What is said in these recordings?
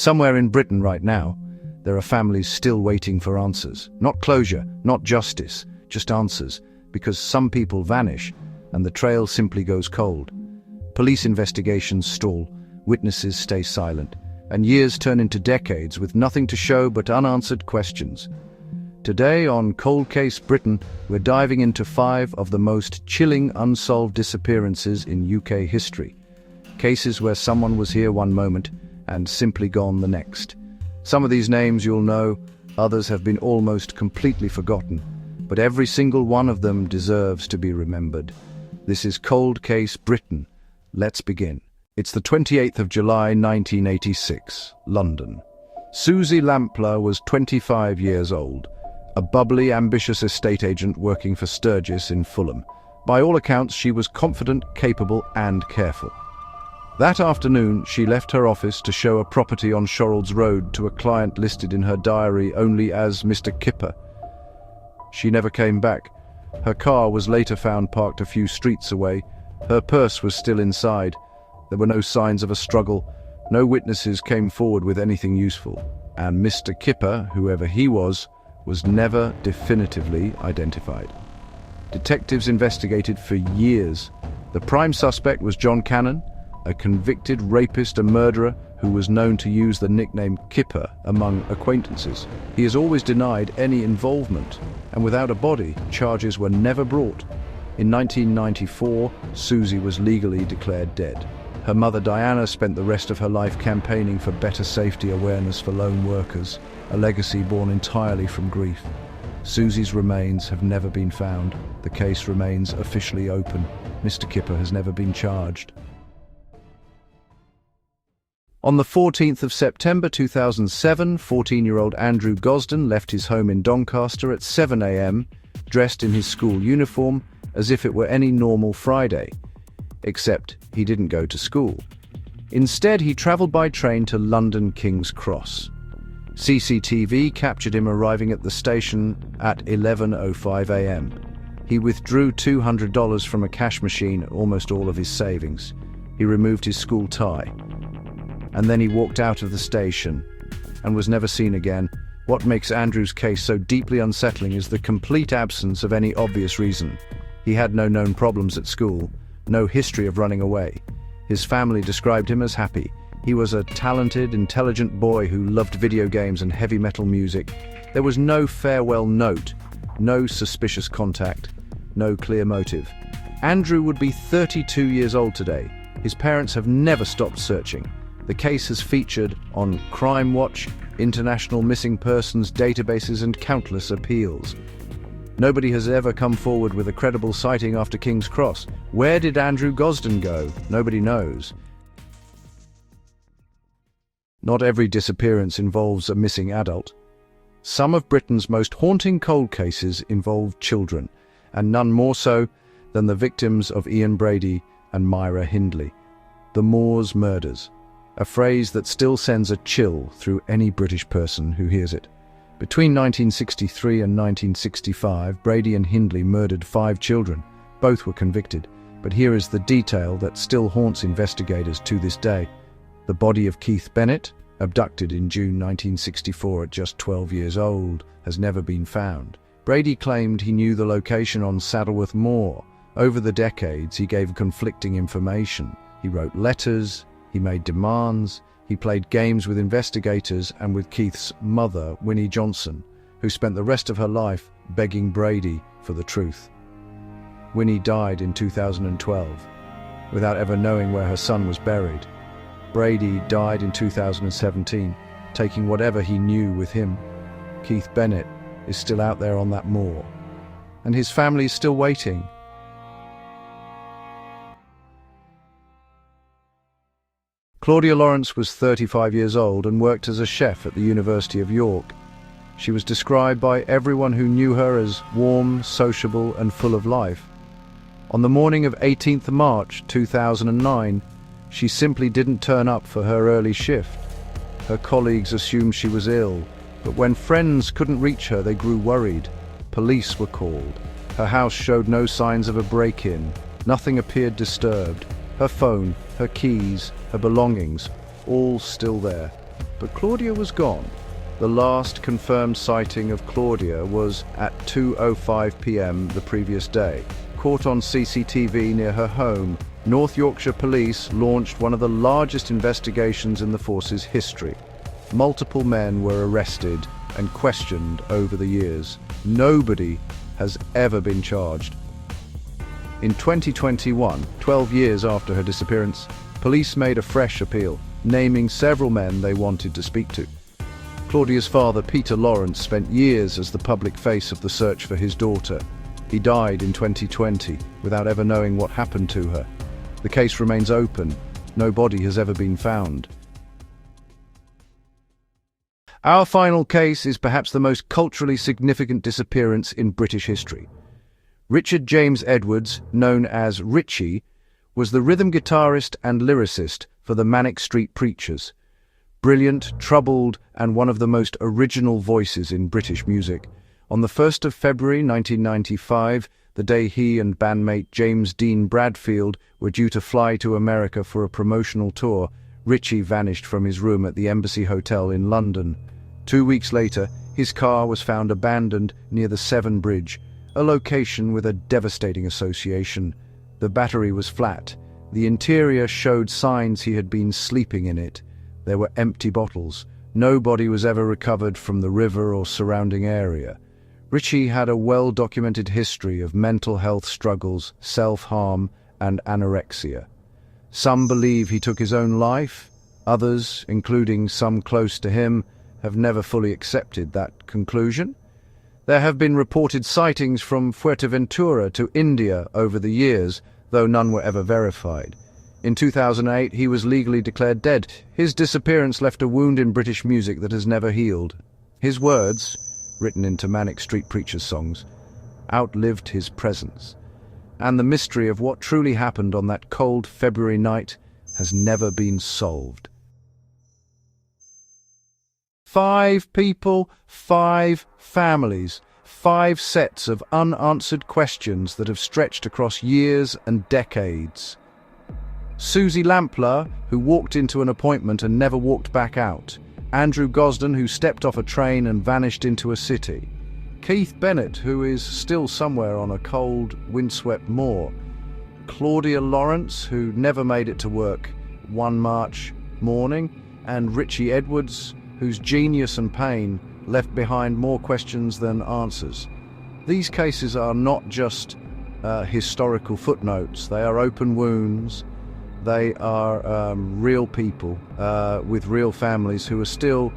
Somewhere in Britain right now, there are families still waiting for answers. Not closure, not justice, just answers, because some people vanish and the trail simply goes cold. Police investigations stall, witnesses stay silent, and years turn into decades with nothing to show but unanswered questions. Today on Cold Case Britain, we're diving into 5 of the most chilling unsolved disappearances in UK history. Cases where someone was here one moment and simply gone the next. Some of these names you'll know, others have been almost completely forgotten, but every single one of them deserves to be remembered. This is Cold Case Britain. Let's begin. It's the 28th of July 1986, London. Suzy Lamplugh was 25 years old, a bubbly, ambitious estate agent working for Sturgis in Fulham. By all accounts, she was confident, capable, and careful. That afternoon, she left her office to show a property on Shorrolds Road to a client listed in her diary only as Mr. Kipper. She never came back. Her car was later found parked a few streets away. Her purse was still inside. There were no signs of a struggle. No witnesses came forward with anything useful. And Mr. Kipper, whoever he was never definitively identified. Detectives investigated for years. The prime suspect was John Cannon, a convicted rapist and murderer who was known to use the nickname Kipper among acquaintances. He has always denied any involvement, and without a body, charges were never brought. In 1994, Suzy was legally declared dead. Her mother Diana spent the rest of her life campaigning for better safety awareness for lone workers, a legacy born entirely from grief. Suzy's remains have never been found. The case remains officially open. Mr. Kipper has never been charged. On the 14th of September 2007, 14-year-old Andrew Gosden left his home in Doncaster at 7 a.m., dressed in his school uniform as if it were any normal Friday. Except he didn't go to school. Instead, he travelled by train to London King's Cross. CCTV captured him arriving at the station at 11:05 a.m. He withdrew $200 from a cash machine, almost all of his savings. He removed his school tie. And then he walked out of the station and was never seen again. What makes Andrew's case so deeply unsettling is the complete absence of any obvious reason. He had no known problems at school, no history of running away. His family described him as happy. He was a talented, intelligent boy who loved video games and heavy metal music. There was no farewell note, no suspicious contact, no clear motive. Andrew would be 32 years old today. His parents have never stopped searching. The case has featured on Crime Watch, international missing persons databases, and countless appeals. Nobody has ever come forward with a credible sighting after King's Cross. Where did Andrew Gosden go? Nobody knows. Not every disappearance involves a missing adult. Some of Britain's most haunting cold cases involve children, and none more so than the victims of Ian Brady and Myra Hindley. The Moors murders, a phrase that still sends a chill through any British person who hears it. Between 1963 and 1965, Brady and Hindley murdered 5 children. Both were convicted, but here is the detail that still haunts investigators to this day. The body of Keith Bennett, abducted in June 1964 at just 12 years old, has never been found. Brady claimed he knew the location on Saddleworth Moor. Over the decades, he gave conflicting information. He wrote letters, he made demands, he played games with investigators and with Keith's mother, Winnie Johnson, who spent the rest of her life begging Brady for the truth. Winnie died in 2012, without ever knowing where her son was buried. Brady died in 2017, taking whatever he knew with him. Keith Bennett is still out there on that moor, and his family is still waiting. Claudia Lawrence was 35 years old and worked as a chef at the University of York. She was described by everyone who knew her as warm, sociable, and full of life. On the morning of 18th March 2009, she simply didn't turn up for her early shift. Her colleagues assumed she was ill, but when friends couldn't reach her, they grew worried. Police were called. Her house showed no signs of a break-in. Nothing appeared disturbed. Her phone, her keys, her belongings, all still there. but Claudia was gone. The last confirmed sighting of Claudia was at 2:05 p.m. the previous day. Caught on CCTV near her home, North Yorkshire Police launched one of the largest investigations in the force's history. Multiple men were arrested and questioned over the years. Nobody has ever been charged. In 2021, 12 years after her disappearance, police made a fresh appeal, naming several men they wanted to speak to. Claudia's father, Peter Lawrence, spent years as the public face of the search for his daughter. He died in 2020 without ever knowing what happened to her. The case remains open. No body has ever been found. Our final case is perhaps the most culturally significant disappearance in British history. Richard James Edwards, known as Richie, was the rhythm guitarist and lyricist for the Manic Street Preachers. Brilliant, troubled, and one of the most original voices in British music. On the 1st of February 1995, the day he and bandmate James Dean Bradfield were due to fly to America for a promotional tour, Richie vanished from his room at the Embassy Hotel in London. 2 weeks later, his car was found abandoned near the Severn Bridge, a location with a devastating association. The battery was flat. The interior showed signs he had been sleeping in it. There were empty bottles. No body was ever recovered from the river or surrounding area. Richie had a well-documented history of mental health struggles, self-harm, and anorexia. Some believe he took his own life. Others, including some close to him, have never fully accepted that conclusion. There have been reported sightings from Fuerteventura to India over the years, though none were ever verified. In 2008, he was legally declared dead. His disappearance left a wound in British music that has never healed. His words, written into Manic Street Preachers songs, outlived his presence. And the mystery of what truly happened on that cold February night has never been solved. 5 people, 5 families, 5 sets of unanswered questions that have stretched across years and decades. Suzy Lamplugh, who walked into an appointment and never walked back out. Andrew Gosden, who stepped off a train and vanished into a city. Keith Bennett, who is still somewhere on a cold, windswept moor. Claudia Lawrence, who never made it to work one March morning. And Richie Edwards, whose genius and pain left behind more questions than answers. These cases are not just historical footnotes. They are open wounds. They are real people with real families who are still,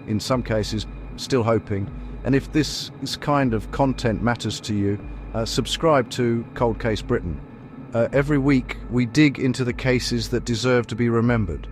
in some cases, still hoping. And if this kind of content matters to you, subscribe to Cold Case Britain. Every week we dig into the cases that deserve to be remembered.